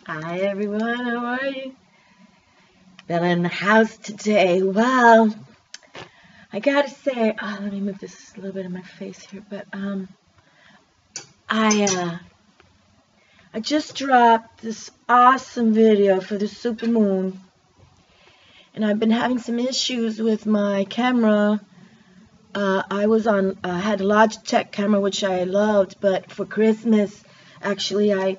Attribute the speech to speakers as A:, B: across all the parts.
A: Hi everyone, how are you? Bella in the house today. Well, I gotta say, let me move this a little bit in my face here, but I just dropped this awesome video for the supermoon, and I've been having some issues with my camera. I had a Logitech camera which I loved, but for Christmas, actually, I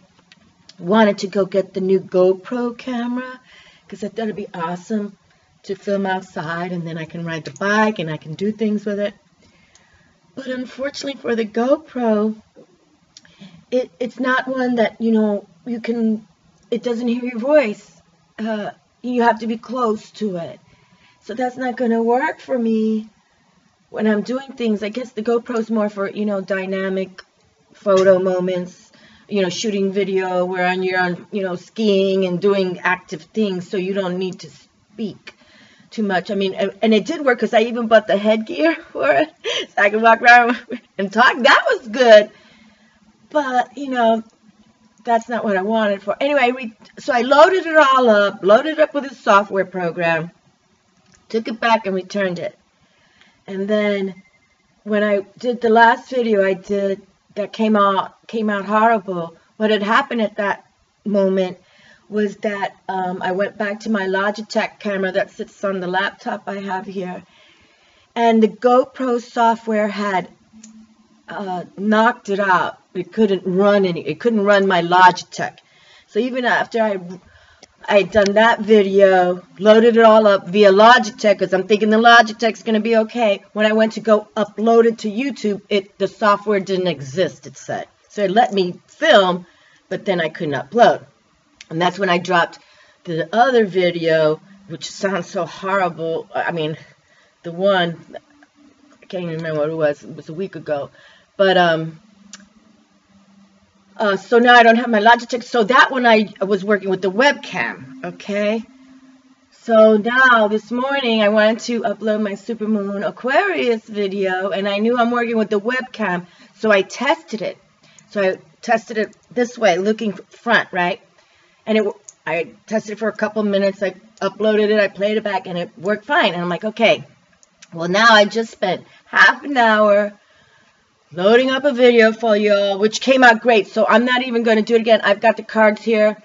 A: wanted to go get the new GoPro camera because I thought it'd be awesome to film outside, and then I can ride the bike and I can do things with it. But unfortunately for the GoPro, it's not one that, it doesn't hear your voice. You have to be close to it. So that's not going to work for me when I'm doing things. I guess the GoPro's more for, dynamic photo moments, shooting video where you're on, skiing and doing active things, so you don't need to speak too much. I mean, and it did work because I even bought the headgear for it, so I could walk around and talk. That was good, but, that's not what I wanted for. Anyway, so I loaded it all up, loaded it up with a software program, took it back and returned it. And then when I did the last video I did, that came out horrible. What had happened at that moment was that I went back to my Logitech camera that sits on the laptop I have here, and the GoPro software had knocked it out. It couldn't run my Logitech. So even after I had done that video, loaded it all up via Logitech, because I'm thinking the Logitech's going to be okay. When I went to go upload it to YouTube, the software didn't exist, it said. So it let me film, but then I couldn't upload. And that's when I dropped the other video, which sounds so horrible. I mean, the one, I can't even remember what it was. It was a week ago. But, so now I don't have my Logitech. So that one I was working with the webcam, okay? So now this morning I wanted to upload my supermoon Aquarius video, and I knew I'm working with the webcam, so I tested it. So I tested it this way, looking front, right? And I tested it for a couple minutes. I uploaded it, I played it back, and it worked fine. And I'm like, okay, well now I just spent half an hour loading up a video for y'all, which came out great. So I'm not even going to do it again. I've got the cards here.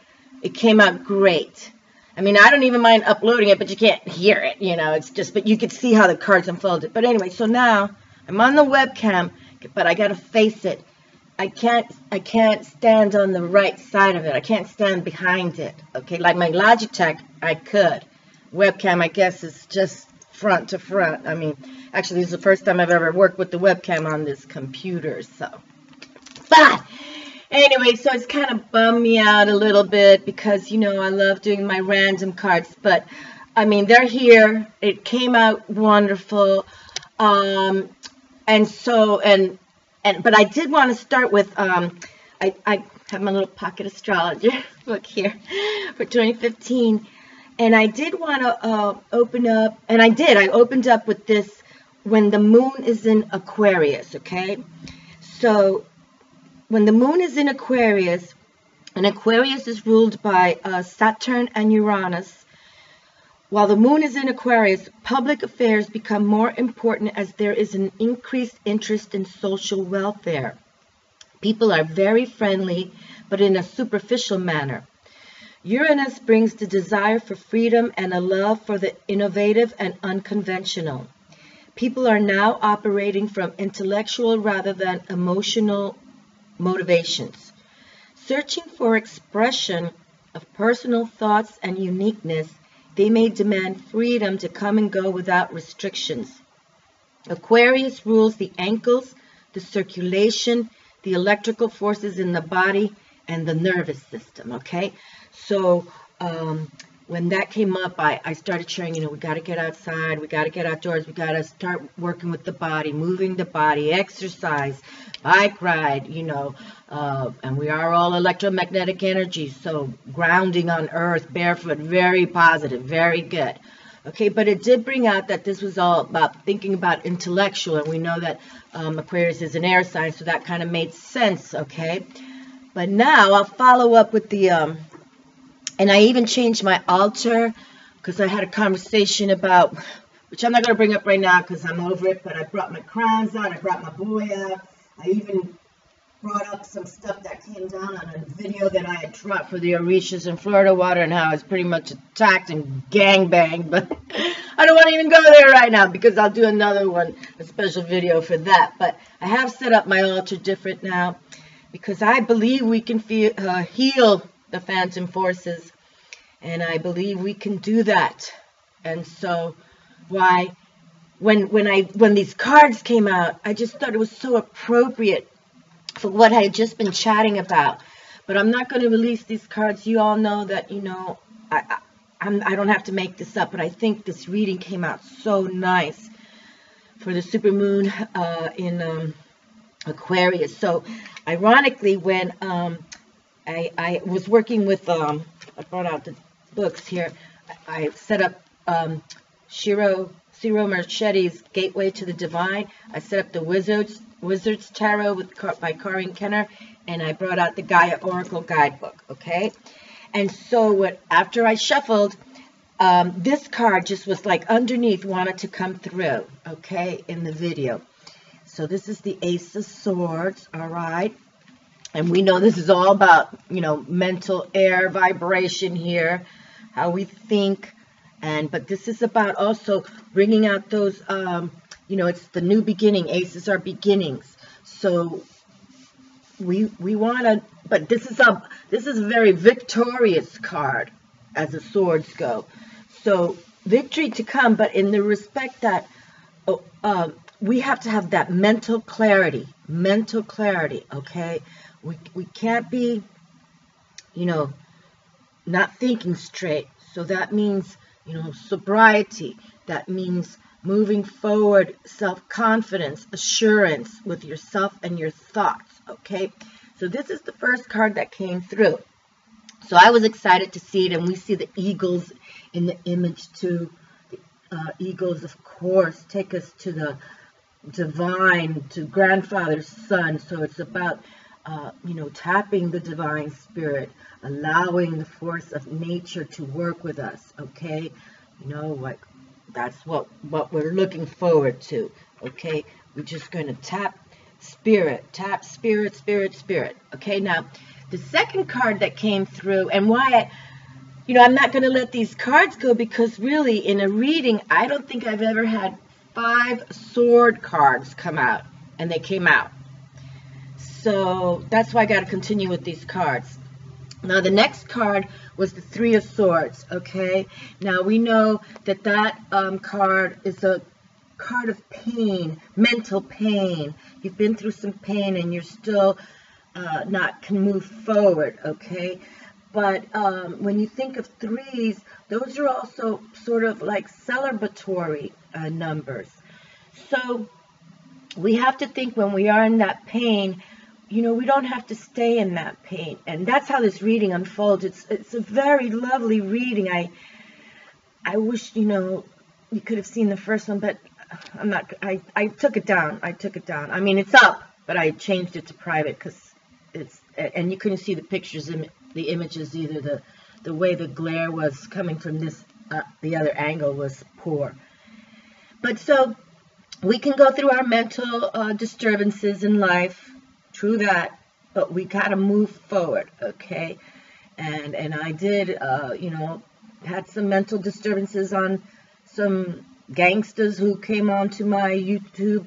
A: It came out great. I mean, I don't even mind uploading it, but you can't hear it, it's just, but you could see how the cards unfolded. But anyway, so now I'm on the webcam, but I got to face it. I can't stand on the right side of it. I can't stand behind it. Okay, like my Logitech, I could. Webcam, I guess, is just front to front. I mean, actually, this is the first time I've ever worked with the webcam on this computer, so. But anyway, so it's kind of bummed me out a little bit because, I love doing my random cards. But, I mean, they're here. It came out wonderful. But I did want to start with, I have my little pocket astrologer book here for 2015. And I did want to open up, and I did. I opened up with this when the moon is in Aquarius, okay? So when the moon is in Aquarius, and Aquarius is ruled by Saturn and Uranus, while the moon is in Aquarius, public affairs become more important as there is an increased interest in social welfare. People are very friendly, but in a superficial manner. Uranus brings the desire for freedom and a love for the innovative and unconventional. People are now operating from intellectual rather than emotional motivations. Searching for expression of personal thoughts and uniqueness, they may demand freedom to come and go without restrictions. Aquarius rules the ankles, the circulation, the electrical forces in the body, and the nervous system, okay? So when that came up, I started sharing, we got to get outside, we got to get outdoors, we got to start working with the body, moving the body, exercise, bike ride, and we are all electromagnetic energy, so grounding on earth, barefoot, very positive, very good. Okay, but it did bring out that this was all about thinking about intellectual, and we know that Aquarius is an air sign, so that kind of made sense, okay? But now I'll follow up with the And I even changed my altar because I had a conversation about, which I'm not going to bring up right now because I'm over it, but I brought my crowns out, I brought my boy out, I even brought up some stuff that came down on a video that I had dropped for the Orishas in Florida water and how I was pretty much attacked and gangbanged, but I don't want to even go there right now because I'll do another one, a special video for that. But I have set up my altar different now because I believe we can heal the phantom forces, and I believe we can do that. And so when these cards came out, I just thought it was so appropriate for what I had just been chatting about. But I'm not going to release these cards. You all know that, you know, I don't have to make this up, but I think this reading came out so nice for the supermoon in Aquarius. So ironically, when I was working with, I brought out the books here, I set up Ciro Marchetti's Gateway to the Divine. I set up the Wizard's Tarot by Corinne Kenner, and I brought out the Gaia Oracle Guidebook, okay? And so after I shuffled, this card just was like underneath, wanted to come through, okay, in the video. So this is the Ace of Swords, all right? And we know this is all about, you know, mental air vibration here, how we think, but this is about also bringing out those, you know, it's the new beginning. Aces are beginnings. So we want to, but this is a very victorious card as the swords go. So victory to come, but in the respect that we have to have that mental clarity, okay? We can't be, you know, not thinking straight. So that means, you know, sobriety. That means moving forward, self-confidence, assurance with yourself and your thoughts, okay? So this is the first card that came through. So I was excited to see it, and we see the eagles in the image too. The eagles, of course, take us to the divine, to grandfather's son. So it's about, you know, tapping the divine spirit, allowing the force of nature to work with us, okay? You know, like, that's what we're looking forward to, okay? We're just going to tap spirit, okay? Now, the second card that came through, and why you know, I'm not going to let these cards go because really, in a reading, I don't think I've ever had 5 sword cards come out, and they came out. So that's why I got to continue with these cards. Now, the next card was the 3 of Swords, okay? Now, we know that that card is a card of pain, mental pain. You've been through some pain, and you're still can move forward, okay? But when you think of 3s, those are also sort of like celebratory numbers. So we have to think when we are in that pain, you know, we don't have to stay in that pain. And that's how this reading unfolds. It's a very lovely reading. I wish, you know, you could have seen the first one, but I'm not, I took it down. I mean, it's up, but I changed it to private because it's, and you couldn't see the pictures, the images either. The way the glare was coming from this, the other angle was poor. But so we can go through our mental disturbances in life. True that, but we got to move forward, okay? And I did, you know, had some mental disturbances on some gangsters who came onto my YouTube,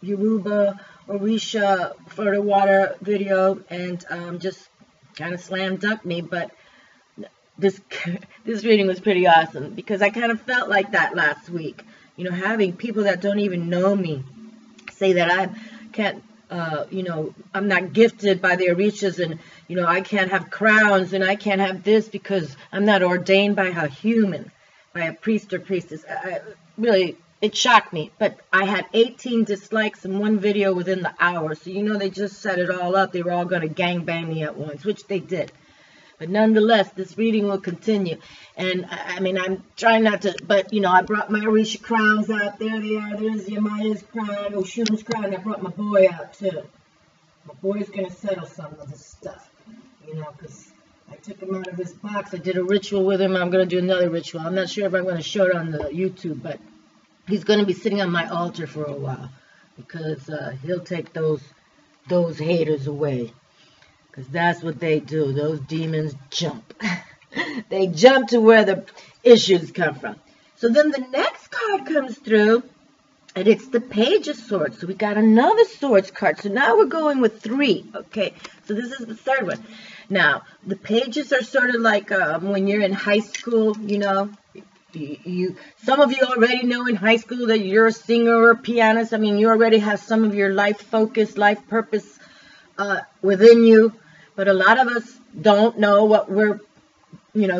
A: Yoruba, Orisha, Florida water video, and just kind of slam dunked me. But this reading was pretty awesome because I kind of felt like that last week. You know, having people that don't even know me say that I can't, you know, I'm not gifted by the Orishas, and, you know, I can't have crowns, and I can't have this because I'm not ordained by a human, by a priest or priestess. Really, it shocked me. But I had 18 dislikes in one video within the hour. So, you know, they just set it all up. They were all going to gangbang me at once, which they did. But nonetheless, this reading will continue. And, I mean, I'm trying not to, but, you know, I brought my Orisha crowns out. There they are. There's Yamaya's crown, Oshun's crown. I brought my boy out, too. My boy's going to settle some of this stuff, you know, because I took him out of his box. I did a ritual with him. I'm going to do another ritual. I'm not sure if I'm going to show it on the YouTube, but he's going to be sitting on my altar for a while because he'll take those haters away, because that's what they do. Those demons jump. They jump to where the issues come from. So then the next card comes through, and it's the Page of Swords. So we got another Swords card. So now we're going with 3. Okay, so this is the third one. Now, the pages are sort of like when you're in high school, you know. Some of you already know in high school that you're a singer or a pianist. I mean, you already have some of your life focus, life purpose within you. But a lot of us don't know what we're,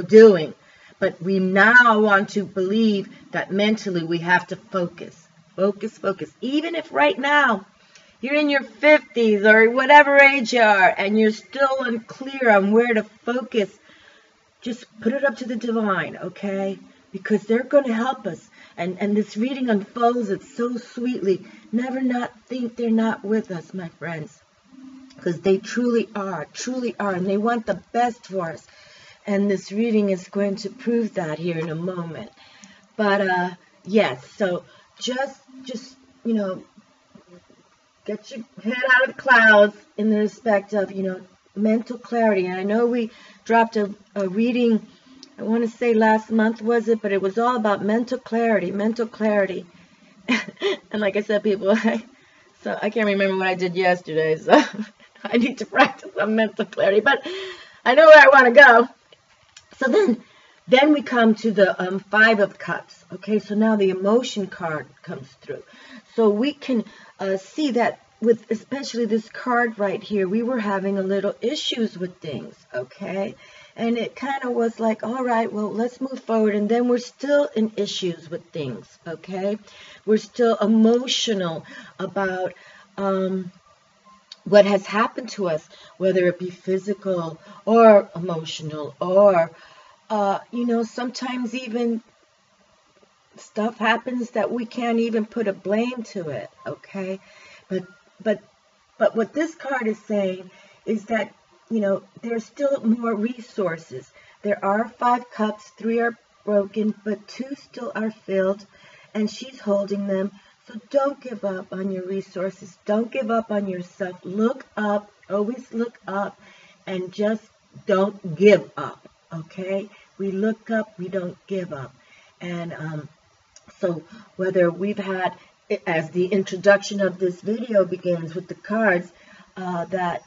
A: doing. But we now want to believe that mentally we have to focus. Focus, focus. Even if right now you're in your 50s or whatever age you are and you're still unclear on where to focus, just put it up to the divine, okay? Because they're going to help us. And this reading unfolds it so sweetly. Never not think they're not with us, my friends. Because they truly are, and they want the best for us. And this reading is going to prove that here in a moment. But, yes, so just get your head out of the clouds in the respect of, mental clarity. And I know we dropped a reading, I want to say last month, was it? But it was all about mental clarity. And like I said, people, so I can't remember what I did yesterday, so I need to practice on mental clarity. But I know where I want to go. So then we come to the 5 of Cups. Okay, so now the emotion card comes through. So we can see that with especially this card right here, we were having a little issues with things, okay? And it kind of was like, all right, well, let's move forward. And then we're still in issues with things, okay? We're still emotional about what has happened to us, whether it be physical or emotional or, sometimes even stuff happens that we can't even put a blame to it, okay? But what this card is saying is that, there's still more resources. There are 5 cups, 3 are broken, but 2 still are filled, and she's holding them. So don't give up on your resources. Don't give up on yourself. Look up, always look up, and just don't give up, okay? We look up, we don't give up. And so whether we've had, as the introduction of this video begins with the cards, that,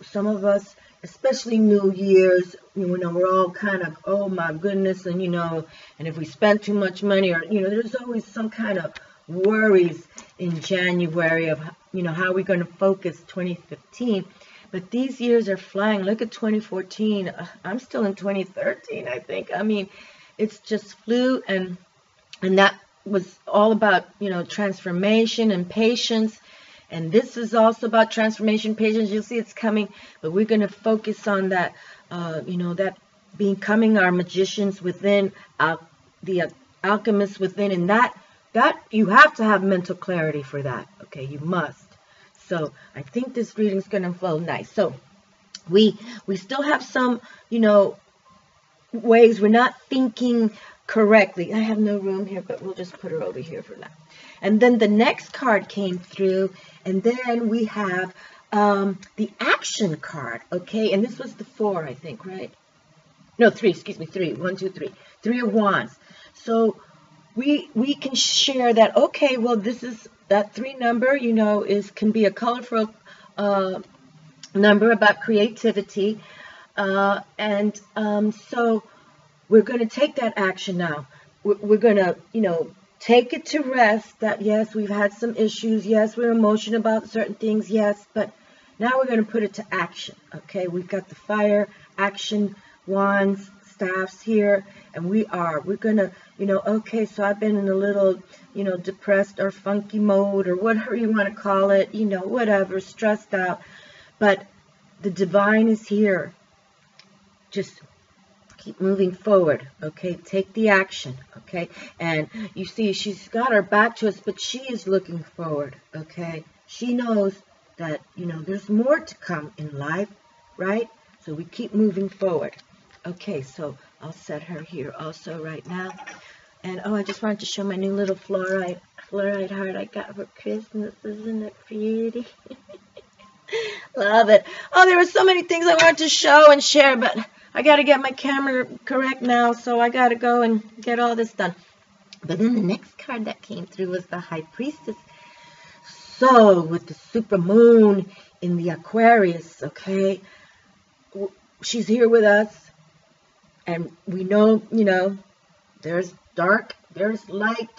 A: some of us, especially New Year's, we're all kind of, oh my goodness, and, and if we spend too much money, or, there's always some kind of worries in January of, how we're going to focus 2015. But these years are flying. Look at 2014. I'm still in 2013, I think. I mean, it's just flew, and that was all about, transformation and patience. And this is also about transformation, patience. You'll see it's coming, but we're going to focus on that, that becoming our magicians within, the alchemists within, and that you have to have mental clarity for that. Okay, you must. So I think this reading is going to flow nice. So we still have some, ways we're not thinking correctly. I have no room here, but we'll just put her over here for now. And then the next card came through, and then we have the action card, okay? And this was the 4, I think, right? No, 3, excuse me, 3. 1, 2, 3. 3 of Wands. So we can share that, okay, well, this is that 3 number, can be a colorful number about creativity. So we're going to take that action now. We're going to, take it to rest that, yes, we've had some issues. Yes, we're emotional about certain things. Yes, but now we're going to put it to action. Okay, we've got the fire, action, wands, staffs here, and we're going to, okay, so I've been in a little, depressed or funky mode or whatever you want to call it, whatever, stressed out. But the divine is here. Just keep moving forward, okay? Take the action, okay? And you see, she's got her back to us, but she is looking forward, okay? She knows that, there's more to come in life, right? So we keep moving forward. Okay, so I'll set her here also right now. And oh, I just wanted to show my new little fluorite heart I got for Christmas. Isn't it pretty? Love it. Oh, there were so many things I wanted to show and share, but I got to get my camera correct now, so I got to go and get all this done. But then the next card that came through was the High Priestess. So, with the super moon in the Aquarius, okay, she's here with us, and we know, you know, there's dark, there's light.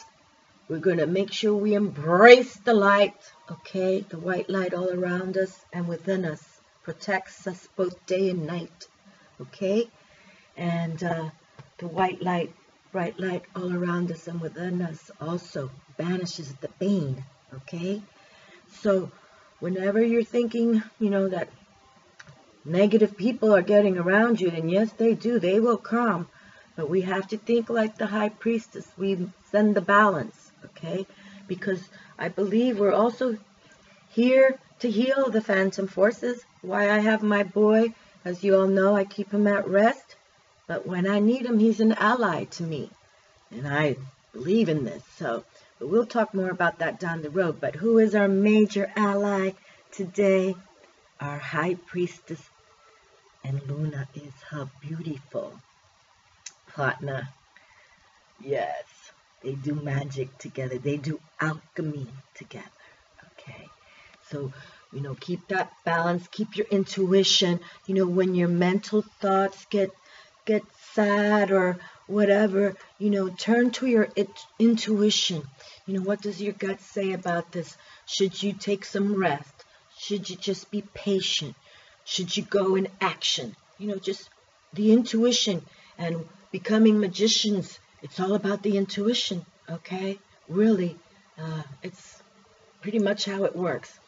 A: We're going to make sure we embrace the light, okay, the white light all around us and within us, protects us both day and night, okay, and the white light, bright light all around us and within us also banishes the bane, okay. So whenever you're thinking, you know, that negative people are getting around you, and yes, they do, they will come, but we have to think like the High Priestess. We send the balance, okay, because I believe we're also here to heal the phantom forces. Why I have my boy, as you all know, I keep him at rest, but when I need him, he's an ally to me, and I believe in this. So but we'll talk more about that down the road. But who is our major ally today? Our High Priestess, and Luna is her beautiful partner. Yes, they do magic together. They do alchemy together. Okay, so, you know, keep that balance. Keep your intuition. You know, when your mental thoughts get sad or whatever, you know, turn to your intuition. You know, what does your gut say about this? Should you take some rest? Should you just be patient? Should you go in action? You know, just the intuition. And becoming magicians, it's all about the intuition, okay? Really, it's pretty much how it works.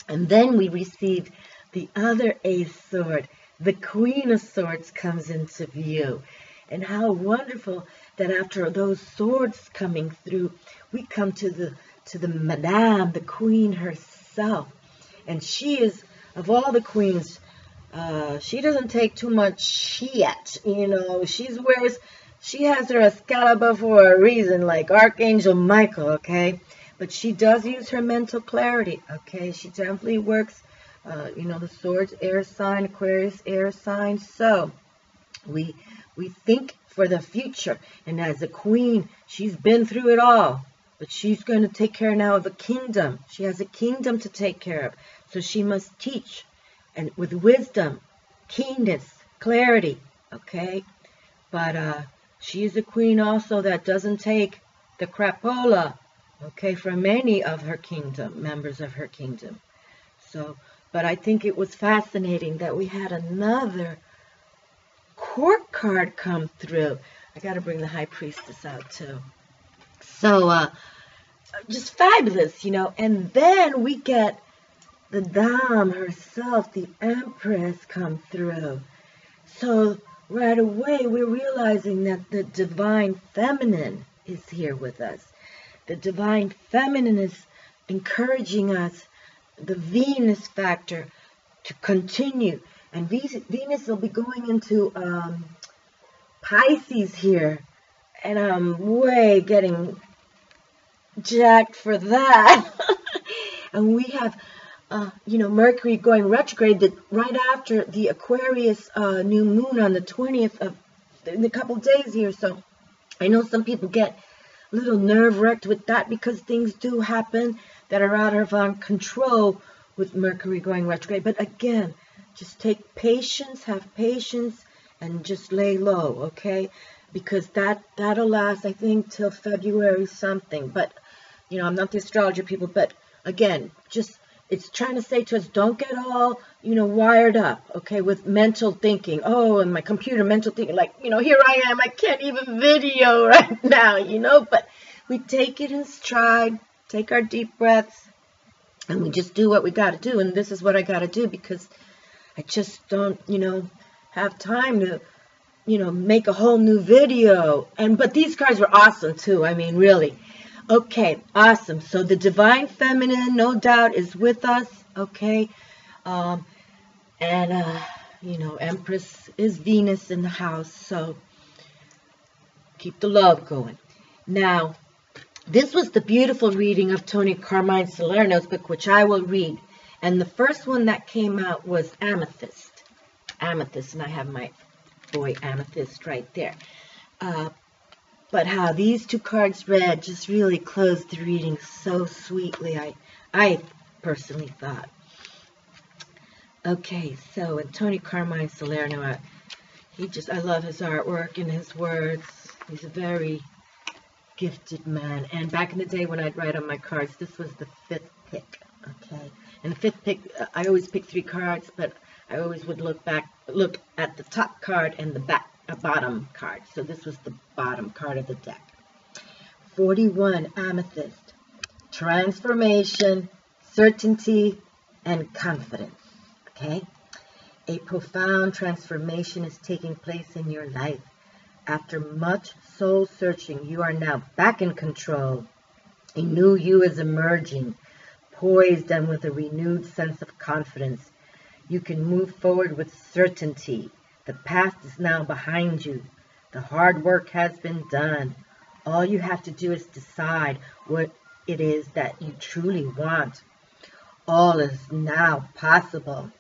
A: And then we received the other Ace sword. The Queen of Swords comes into view. And how wonderful that after those swords coming through, we come to the Madame, the Queen herself. And she is, of all the queens, she doesn't take too much shit, you know. She has her Excalibur for a reason, like Archangel Michael, okay? But she does use her mental clarity, okay? She definitely works, you know, the swords, air sign, Aquarius, air sign. So we think for the future. And as a queen, she's been through it all. But she's going to take care now of a kingdom. She has a kingdom to take care of. So she must teach, and with wisdom, keenness, clarity, okay? But she is a queen also that doesn't take the crapola, okay, from any of her kingdom, members of her kingdom. So, but I think it was fascinating that we had another court card come through. I got to bring the High Priestess out too. So, just fabulous, you know. And then we get the Dame herself, the Empress, come through. So right away we're realizing that the Divine Feminine is here with us. The Divine Feminine is encouraging us, the Venus factor, to continue. And Venus will be going into Pisces here. And I'm way getting jacked for that. And we have you know, Mercury going retrograde right after the Aquarius new moon on the 20th in a couple days here. So I know some people get a little nerve-wracked with that because things do happen that are out of our control with Mercury going retrograde. But again, just take patience, have patience, and just lay low, okay? Because that'll last, I think, till February something. But, you know, I'm not the astrologer people, but again, just it's trying to say to us, don't get all, you know, wired up, okay, with mental thinking. Oh, and my computer mental thinking, like, you know, here I am, I can't even video right now, you know, but we take it in stride, take our deep breaths, and we just do what we got to do. And this is what I got to do because I just don't, you know, have time to, you know, make a whole new video. But these cards were awesome too. I mean, really. Okay, awesome. So the Divine Feminine, no doubt, is with us, okay? You know, Empress is Venus in the house, so keep the love going. Now, this was the beautiful reading of Tony Carmine Salerno's book, which I will read. And the first one that came out was Amethyst. Amethyst, and I have my boy Amethyst right there. But how these two cards read just really closed the reading so sweetly, I personally thought. Okay, so and Tony Carmine Salerno, I love his artwork and his words. He's a very gifted man. And back in the day when I'd write on my cards, this was the 5th pick. Okay, and the 5th pick, I always pick 3 cards, but I always would look at the top card and the bottom card. So this was the bottom card of the deck. 41, Amethyst. Transformation, certainty, and confidence. Okay? A profound transformation is taking place in your life. After much soul searching, you are now back in control. A new you is emerging, poised and with a renewed sense of confidence. You can move forward with certainty. The past is now behind you. The hard work has been done. All you have to do is decide what it is that you truly want. All is now possible.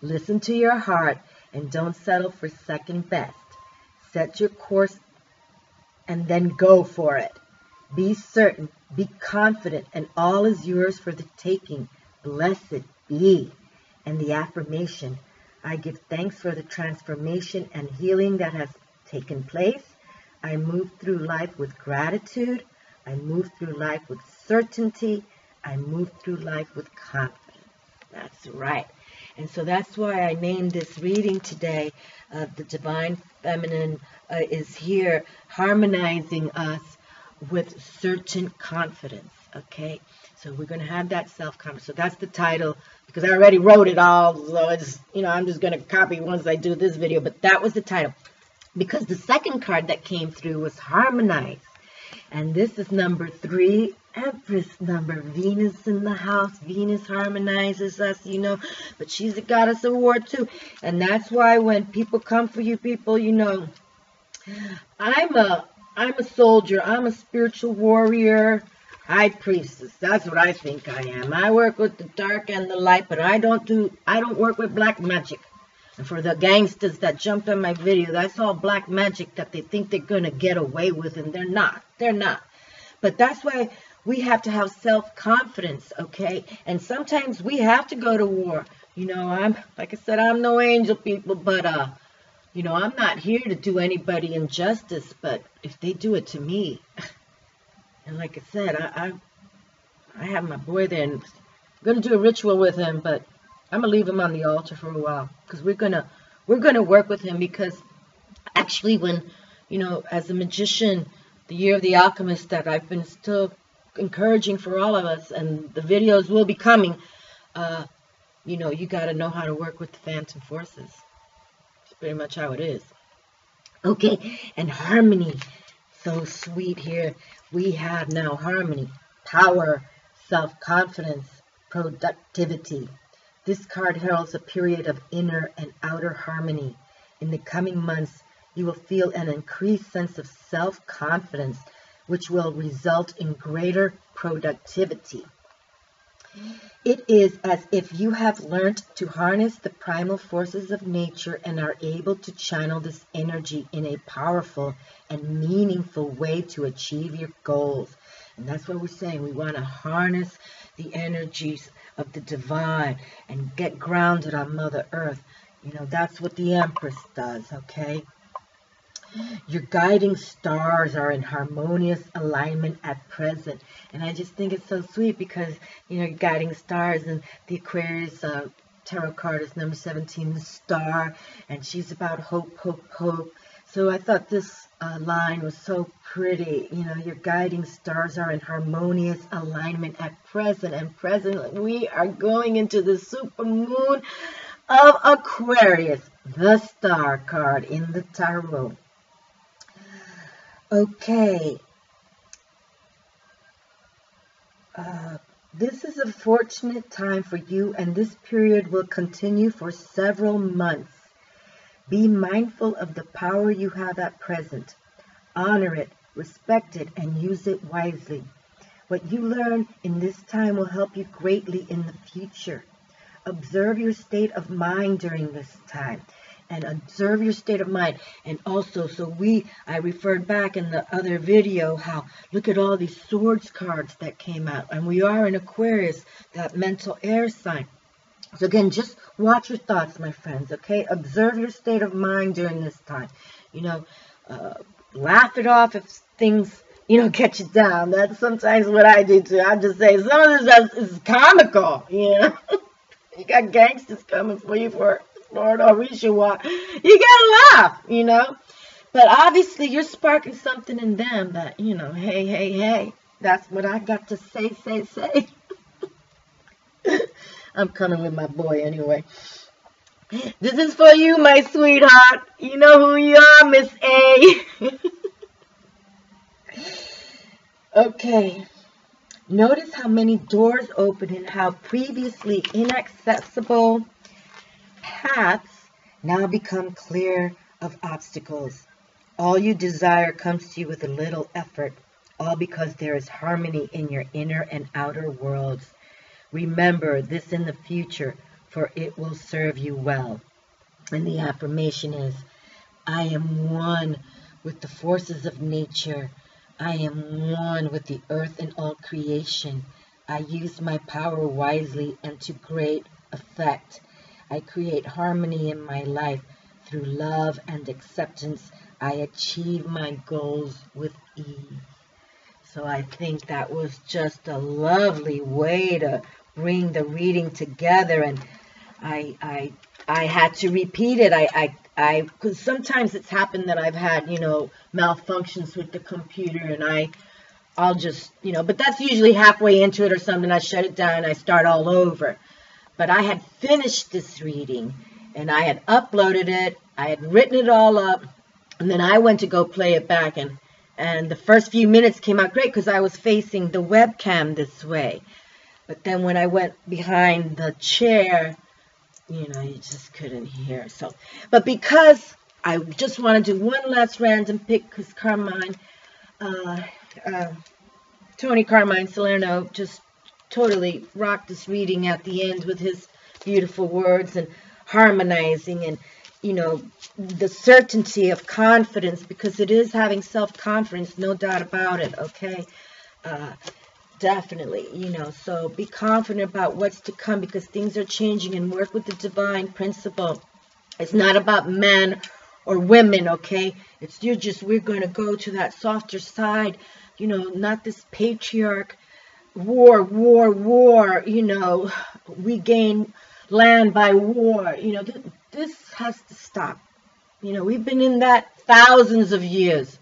A: Listen to your heart and don't settle for second best. Set your course and then go for it. Be certain, be confident, and all is yours for the taking. Blessed be. And the affirmation, I give thanks for the transformation and healing that has taken place. I move through life with gratitude. I move through life with certainty. I move through life with confidence. That's right. And so that's why I named this reading today, the Divine Feminine is here harmonizing us with certain confidence, okay? So we're going to have that self-confidence. So that's the title, because I already wrote it all, so it's, you know, I'm just going to copy once I do this video, but that was the title. Because the second card that came through was Harmonize. And this is number 3, Empress number, Venus in the house. Venus harmonizes us, you know, but she's a goddess of war too. And that's why when people come for you people, you know, I'm a soldier. I'm a spiritual warrior, high priestess. That's what I think I am. I work with the dark and the light, but I don't work with black magic. And for the gangsters that jumped on my video, that's all black magic that they think they're going to get away with, and they're not. They're not. But that's why we have to have self-confidence, okay? And sometimes we have to go to war. You know, like I said, I'm no angel, people, but, you know, I'm not here to do anybody injustice, but if they do it to me, and like I said, I have my boy there, and I'm going to do a ritual with him, but I'm going to leave him on the altar for a while, because we're going to work with him, because actually when, you know, as a magician, the year of the alchemist that I've been still encouraging for all of us, and the videos will be coming, you know, you got to know how to work with the phantom forces. It's pretty much how it is. Okay, and harmony. So sweet here. We have now harmony, power, self-confidence, productivity. This card heralds a period of inner and outer harmony. In the coming months, you will feel an increased sense of self-confidence, which will result in greater productivity. It is as if you have learned to harness the primal forces of nature and are able to channel this energy in a powerful and meaningful way to achieve your goals. And that's what we're saying. We want to harness the energies of the divine and get grounded on Mother Earth. You know, that's what the Empress does, okay? Your guiding stars are in harmonious alignment at present. And I just think it's so sweet because, you know, your guiding stars, and the Aquarius tarot card is number 17, the star, and she's about hope, hope, hope. So I thought this line was so pretty. You know, your guiding stars are in harmonious alignment at present. And present, we are going into the super moon of Aquarius, the star card in the tarot. Okay. This is a fortunate time for you, and this period will continue for several months. Be mindful of the power you have at present. Honor it, respect it, and use it wisely. What you learn in this time will help you greatly in the future. Observe your state of mind during this time. And observe your state of mind. And also, I referred back in the other video how, look at all these swords cards that came out. And we are in Aquarius, that mental air sign. So again, just watch your thoughts, my friends, okay? Observe your state of mind during this time. You know, laugh it off if things, get you down. That's sometimes what I do too. I just say, some of this is comical, You got gangsters coming for you for no reason why. You gotta laugh, But obviously you're sparking something in them that, hey, that's what I got to say. I'm coming with my boy anyway. This is for you, my sweetheart. You know who you are, Miss A. Okay. Notice how many doors open and how previously inaccessible paths now become clear of obstacles. All you desire comes to you with a little effort, all because there is harmony in your inner and outer worlds. Remember this in the future, for it will serve you well. And the affirmation is, I am one with the forces of nature. I am one with the earth and all creation. I use my power wisely and to great effect. I create harmony in my life. Through love and acceptance, I achieve my goals with ease. So I think that was just a lovely way to bring the reading together, and I had to repeat it. Because sometimes it's happened that I've had, malfunctions with the computer, and I'll just, but that's usually halfway into it or something. I shut it down and I start all over. But I had finished this reading, and I had uploaded it. I had written it all up, and then I went to go play it back, and the first few minutes came out great because I was facing the webcam this way. But then when I went behind the chair, you just couldn't hear. So, but because I just want to do one last random pick, because Tony Carmine Salerno just totally rocked this reading at the end with his beautiful words and harmonizing and, the certainty of confidence, because it is having self-confidence, no doubt about it, okay? Definitely, so be confident about what's to come, because things are changing, and work with the divine principle. It's not about men or women, okay? We're going to go to that softer side, not this patriarch, war, we gain land by war, this has to stop. We've been in that thousands of years.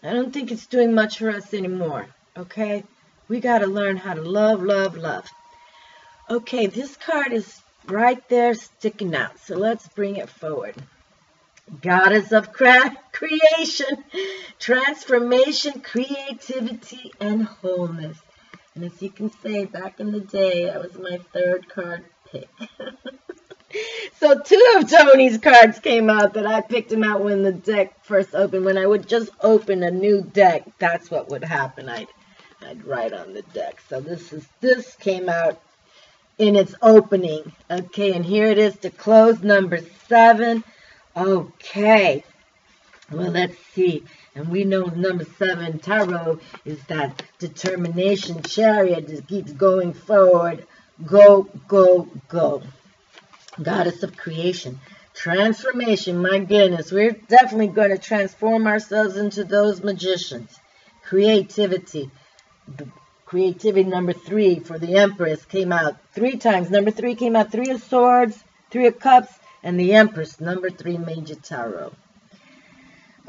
A: I don't think it's doing much for us anymore, okay? We got to learn how to love. Okay, this card is right there sticking out, so let's bring it forward. Goddess of creation, transformation, creativity, and wholeness. And as you can say, back in the day, that was my third card pick. So 2 of Tony's cards came out that I picked them out when the deck first opened. When I would just open a new deck, that's what would happen. I'd write on the deck. So this came out in its opening. Okay, and here it is to close, number 7. Okay, well, let's see. And we know number 7 tarot is that determination chariot that keeps going forward. Go. Goddess of creation, transformation. My goodness, we're definitely going to transform ourselves into those magicians. Creativity. Creativity number 3 for the Empress came out 3 times. Number 3 came out 3 of Swords, 3 of Cups, and the Empress, number 3 Major Tarot.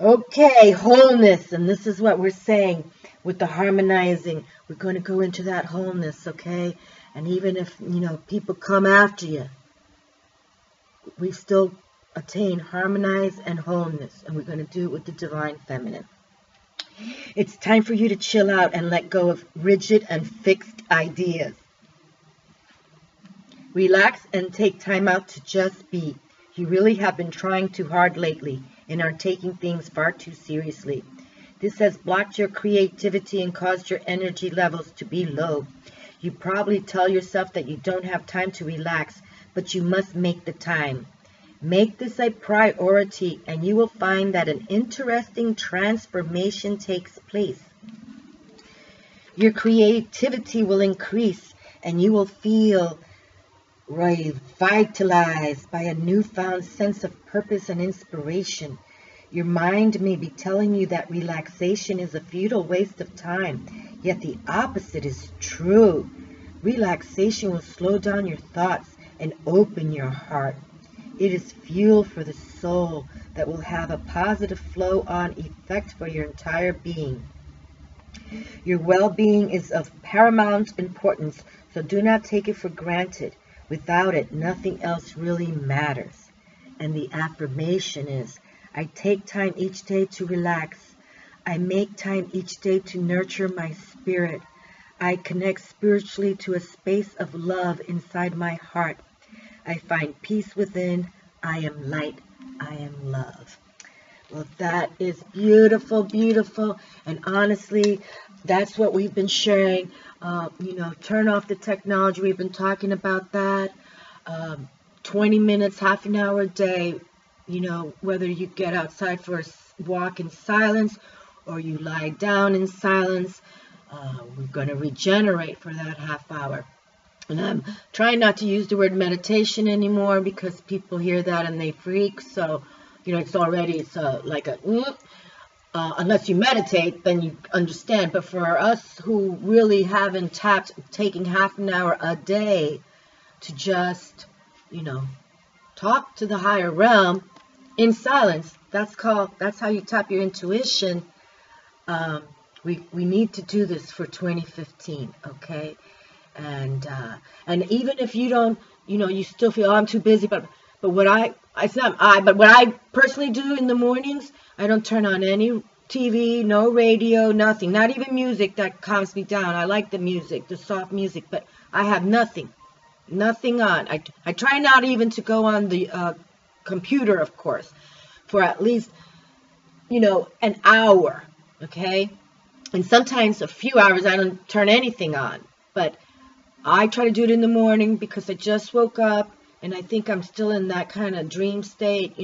A: Okay, wholeness, and this is what we're saying with the harmonizing. We're going to go into that wholeness, okay? And even if, people come after you, we still attain harmonize and wholeness, and we're going to do it with the divine feminine. It's time for you to chill out and let go of rigid and fixed ideas.
B: Relax and take time out to just be. You really have been trying too hard lately and are taking things far too seriously. This has blocked your creativity and caused your energy levels to be low. You probably tell yourself that you don't have time to relax, but you must make the time. Make this a priority, and you will find that an interesting transformation takes place. Your creativity will increase, and you will feel revitalized by a newfound sense of purpose and inspiration. Your mind may be telling you that relaxation is a futile waste of time, yet the opposite is true. Relaxation will slow down your thoughts and open your heart. It is fuel for the soul that will have a positive flow-on effect for your entire being. Your well-being is of paramount importance, so do not take it for granted. Without it, nothing else really matters. And the affirmation is, I take time each day to relax. I make time each day to nurture my spirit. I connect spiritually to a space of love inside my heart. I find peace within. I am light. I am love. Well, that is beautiful, beautiful. And honestly, that's what we've been sharing. Turn off the technology. We've been talking about that. 20 minutes, half an hour a day. Whether you get outside for a walk in silence or you lie down in silence, we're going to regenerate for that half hour. And I'm trying not to use the word meditation anymore because people hear that and they freak. So, it's like a, unless you meditate, then you understand. But for us who really haven't tapped, taking half an hour a day to just, talk to the higher realm in silence, that's how you tap your intuition. We need to do this for 2015, okay? And even if you don't, you still feel, I'm too busy, but what I personally do in the mornings, I don't turn on any TV, no radio, nothing, not even music that calms me down. I like the music, the soft music, but I have nothing on. I try not even to go on the computer, of course, for at least, an hour, okay? And sometimes a few hours I don't turn anything on, but I try to do it in the morning because I just woke up and I think I'm still in that kind of dream state,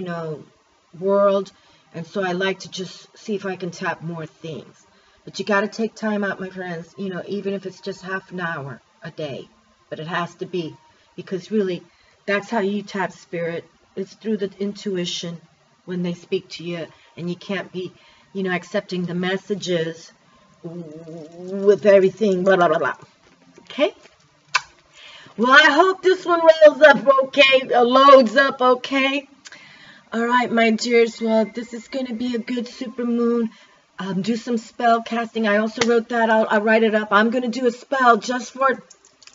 B: world. And so I like to just see if I can tap more things. But you got to take time out, my friends, even if it's just half an hour a day. But it has to be, because really that's how you tap spirit. It's through the intuition when they speak to you, and you can't be, accepting the messages with everything, blah, blah, blah, blah. Okay? Well, I hope this one rolls up okay, loads up okay. All right, my dears. Well, this is going to be a good super moon. Do some spell casting. I also wrote that out. I'll write it up. I'm going to do a spell just for...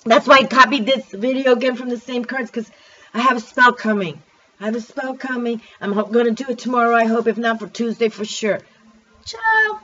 B: That's why I copied this video again from the same cards, because I have a spell coming. I'm going to do it tomorrow, I hope. If not, for Tuesday for sure. Ciao.